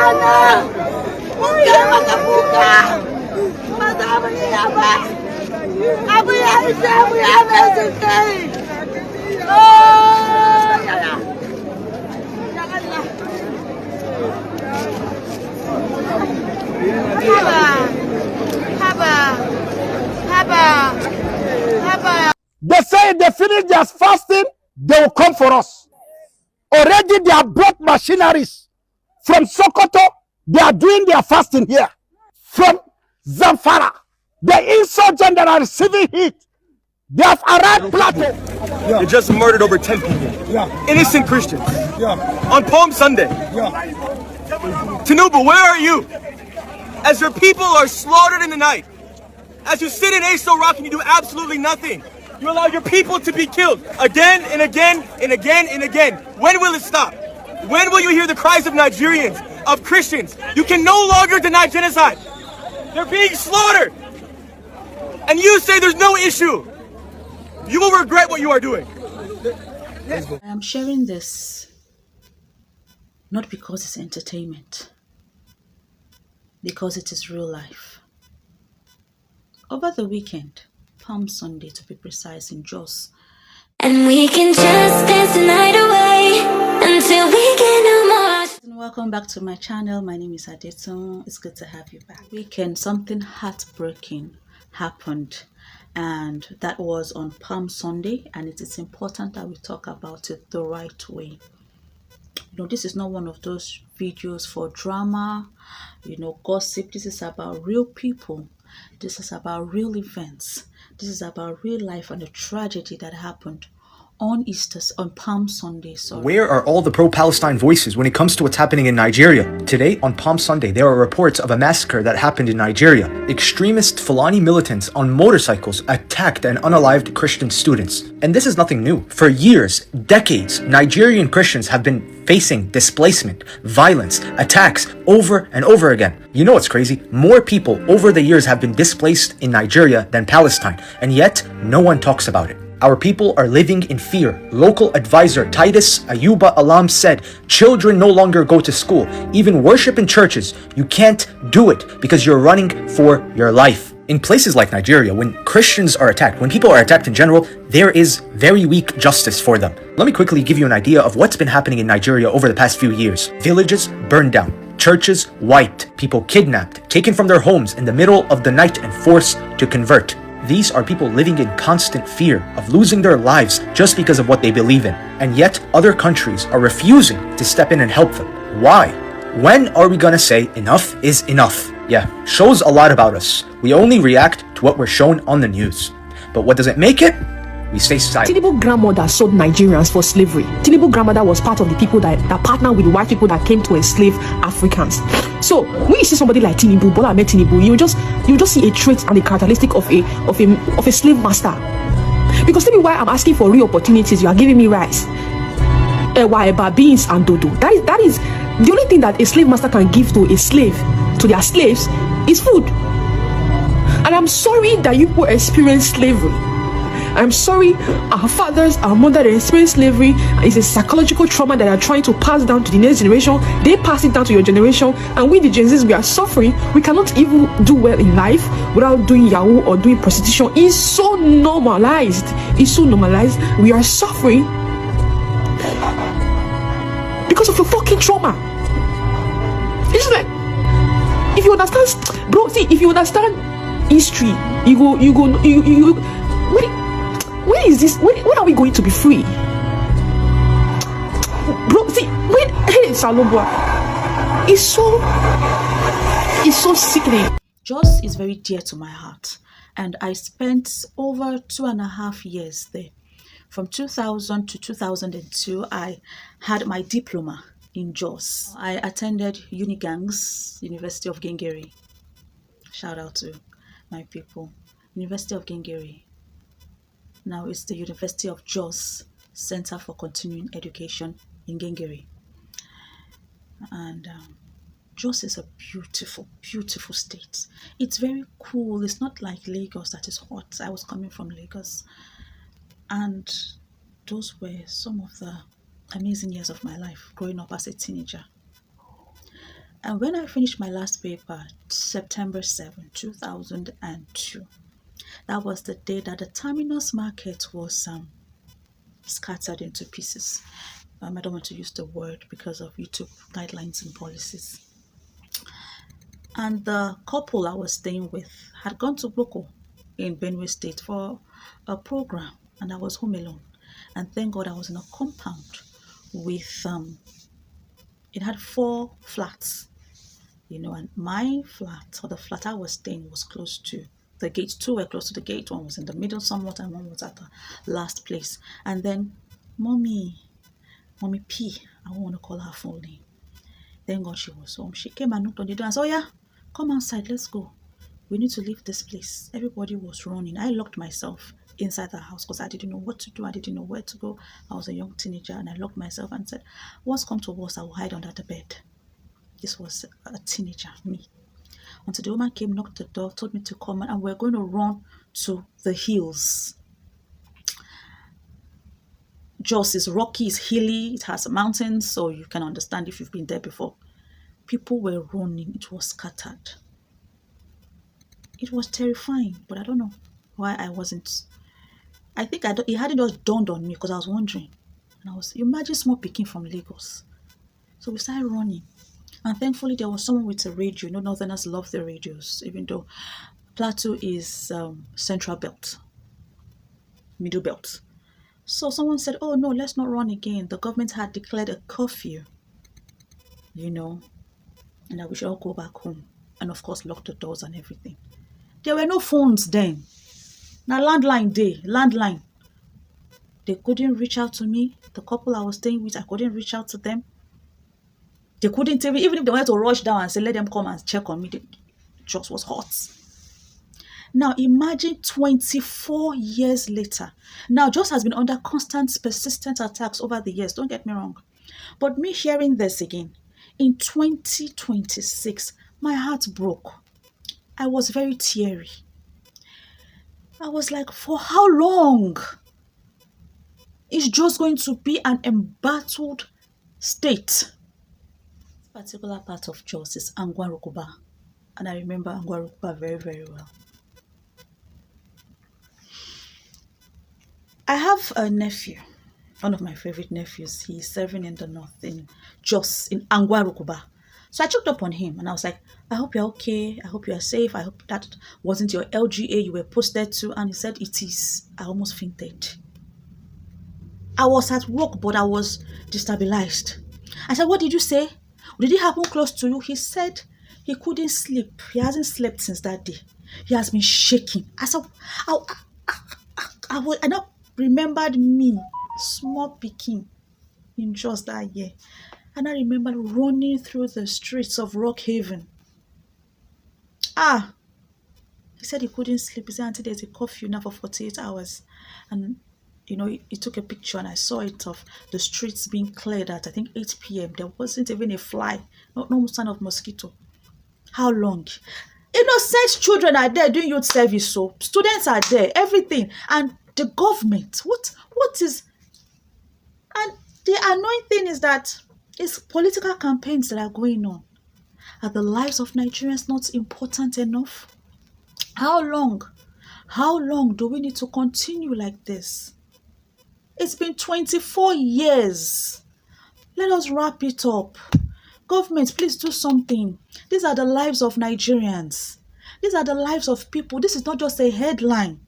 sana! Huwag kayo magkabuka! Masama niya ba? Abo yan siya! Abo yan natin kayo! Oh! Yala! Yakan na! Haba! They say they finish their fasting, they will come for us. Already they have brought machineries from Sokoto. They are doing their fasting here. From Zamfara, the insurgents that are receiving heat, they have arrived Plateau. Yeah. They just murdered over 10 people. Yeah. Innocent Christians. Yeah. On Palm Sunday. Yeah. Tinubu, where are you? As your people are slaughtered in the night, as you sit in Aso Rock and you do absolutely nothing, you allow your people to be killed again and again and again and again. When will it stop? When will you hear the cries of Nigerians, of Christians? You can no longer deny genocide. They're being slaughtered. And you say there's no issue. You will regret what you are doing. I am sharing this not because it's entertainment, because it is real life. Over the weekend, Palm Sunday to be precise, in Jos. And we can just dance the night away until we get no more. Welcome back to my channel. My name is Adetun. It's good to have you back. Weekend, something heartbreaking happened, and that was on Palm Sunday, and it is important that we talk about it the right way. You know, this is not one of those videos for drama, gossip. This is about real people. This is about real events. This is about real life and the tragedy that happened on Palm Sunday. Where are all the pro-Palestine voices when it comes to what's happening in Nigeria? Today, on Palm Sunday, there are reports of a massacre that happened in Nigeria. Extremist Fulani militants on motorcycles attacked and unalived Christian students. And this is nothing new. For years, decades, Nigerian Christians have been facing displacement, violence, attacks over and over again. You know what's crazy? More people over the years have been displaced in Nigeria than Palestine, and yet no one talks about it. Our people are living in fear. Local advisor Titus Ayuba Alam said, children no longer go to school. Even worship in churches, you can't do it because you're running for your life. In places like Nigeria, when Christians are attacked, when people are attacked in general, there is very weak justice for them. Let me quickly give you an idea of what's been happening in Nigeria over the past few years. Villages burned down, churches wiped, people kidnapped, taken from their homes in the middle of the night and forced to convert. These are people living in constant fear of losing their lives just because of what they believe in. And yet, other countries are refusing to step in and help them. Why? When are we gonna say enough is enough? Yeah, shows a lot about us. We only react to what we're shown on the news. But what doesn't make it? We stay silent. Tinubu grandmother sold Nigerians for slavery. Tinubu grandmother was part of the people that partnered with the white people that came to enslave Africans. So when you see somebody like Tinubu, Bola Ahmed Tinubu, you just see a trait and a characteristic of a slave master. Because tell me why I'm asking for real opportunities. You are giving me rice, ewa, beans, and dodo. That is the only thing that a slave master can give to a slave, to their slaves, is food. And I'm sorry that you people experience slavery. I'm sorry, our fathers, our mothers experienced slavery. It's a psychological trauma that they are trying to pass down to the next generation. They pass it down to your generation, and we the Gen Zs, we are suffering. We cannot even do well in life without doing Yahoo or doing prostitution. It's so normalized. It's so normalized. We are suffering because of your fucking trauma. It's like, if you understand, bro. See, if you understand history, when is this? When are we going to be free? Bro, see, hey, Salobua, it's so sickening. Jos is very dear to my heart, and I spent over 2.5 years there. From 2000 to 2002, I had my diploma in Jos. I attended Unigangs, University of Gengeri. Shout out to my people. University of Gengeri. Now it's the University of Jos Center for Continuing Education in Gengeri. And Jos is a beautiful, beautiful state. It's very cool. It's not like Lagos that is hot. I was coming from Lagos. And those were some of the amazing years of my life growing up as a teenager. And when I finished my last paper, September 7, 2002, that was the day that the Terminus market was scattered into pieces. I don't want to use the word because of YouTube guidelines and policies. And the couple I was staying with had gone to Boko in Benue State for a program, and I was home alone. And thank God I was in a compound with, it had 4 flats, you know, and my flat, or the flat I was staying, was close to the gate. 2 were close to the gate, 1 was in the middle somewhat, and 1 was at the last place. And then Mommy P, I don't want to call her full name. Thank God she was home. She came and knocked on the door and said, "Oh yeah, come outside, let's go. We need to leave this place." Everybody was running. I locked myself inside the house because I didn't know what to do. I didn't know where to go. I was a young teenager, and I locked myself and said, "What's come to worse, I will hide under the bed." This was a teenager, me. Until the woman came, knocked the door, told me to come, and we're going to run to the hills. Jos is rocky, it's hilly, it has mountains, so you can understand if you've been there before. People were running, it was scattered. It was terrifying, but I don't know why I wasn't. I think it hadn't just dawned on me because I was wondering. And you imagine small picking from Lagos. So we started running. And thankfully there was someone with a radio. You know, Northerners love their radios, even though Plateau is Central Belt, Middle Belt. So someone said, "Oh no, let's not run again. The government had declared a curfew, you know, and that we should all go back home." And of course, lock the doors and everything. There were no phones then. Now landline day, landline. They couldn't reach out to me. The couple I was staying with, I couldn't reach out to them. They couldn't tell me, even if they wanted to rush down and say, "Let them come and check on me." It just was hot. Now imagine 24 years later. Now Jos has been under constant, persistent attacks over the years. Don't get me wrong. But me hearing this again, in 2026, my heart broke. I was very teary. I was like, for how long is Jos going to be an embattled state? This particular part of Jos is Angwarukuba. And I remember Angwarukuba very, very well. I have a nephew, one of my favorite nephews. He's serving in the north, in Jos, in Angwarukuba. So I checked up on him and I was like, "I hope you're okay. I hope you are safe. I hope that wasn't your LGA you were posted to." And he said, "It is." I almost fainted. I was at work, but I was destabilized. I said, "What did you say? Did it happen close to you?" He said he couldn't sleep. He hasn't slept since that day. He has been shaking. I said, I not remembered me, small picking in just that year. And I remember running through the streets of Rockhaven. He said he couldn't sleep. He said until there's a curfew now for 48 hours. And, you know, he took a picture and I saw it of the streets being cleared at, I think, 8 p.m. There wasn't even a fly, no sign of mosquito. How long? Innocent children are there doing youth service, so students are there, everything. And the government, what is... And the annoying thing is that it's political campaigns that are going on. Are the lives of Nigerians not important enough? How long? How long do we need to continue like this? It's been 24 years. Let us wrap it up. Government, please do something. These are the lives of Nigerians. These are the lives of people. This is not just a headline.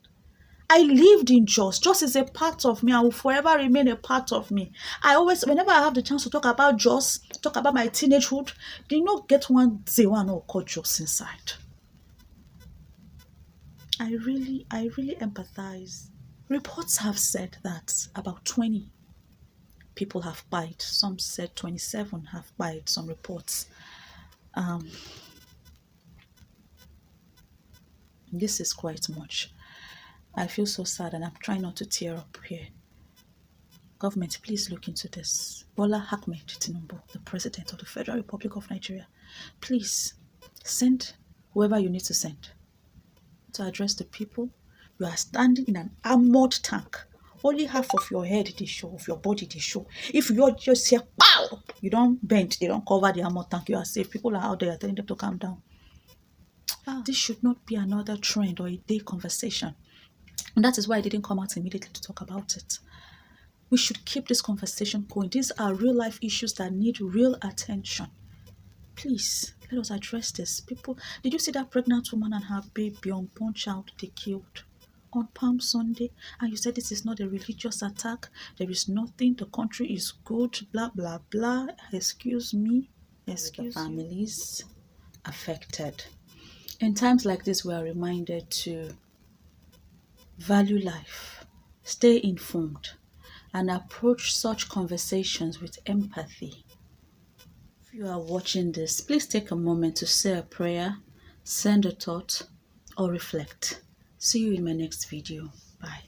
I lived in Jos. Jos is a part of me and will forever remain a part of me. I always, whenever I have the chance to talk about Jos, talk about my teenagehood, do not get one Zewan or call Jos inside. I really empathize. Reports have said that about 20 people have died. Some said 27 have died, some reports. This is quite much. I feel so sad and I'm trying not to tear up here. Government, please look into this. Bola Ahmed Tinubu, the President of the Federal Republic of Nigeria, please send whoever you need to send to address the people. You are standing in an armored tank Only half of your head they show, of your body they show. If you're just here, pow, you don't bend, they don't cover the armor tank, you are safe. People are out there telling them to calm down. This should not be another trend or a day conversation. And that is why I didn't come out immediately to talk about it. We should keep this conversation going. These are real life issues that need real attention. Please, let us address this. People, did you see that pregnant woman and her baby, unborn child, they killed on Palm Sunday? And you said this is not a religious attack. There is nothing. The country is good. Blah, blah, blah. Excuse me. Excuse the families affected. In times like this, we are reminded to value life, stay informed, and approach such conversations with empathy. If you are watching this, please take a moment to say a prayer, send a thought, or reflect. See you in my next video. Bye.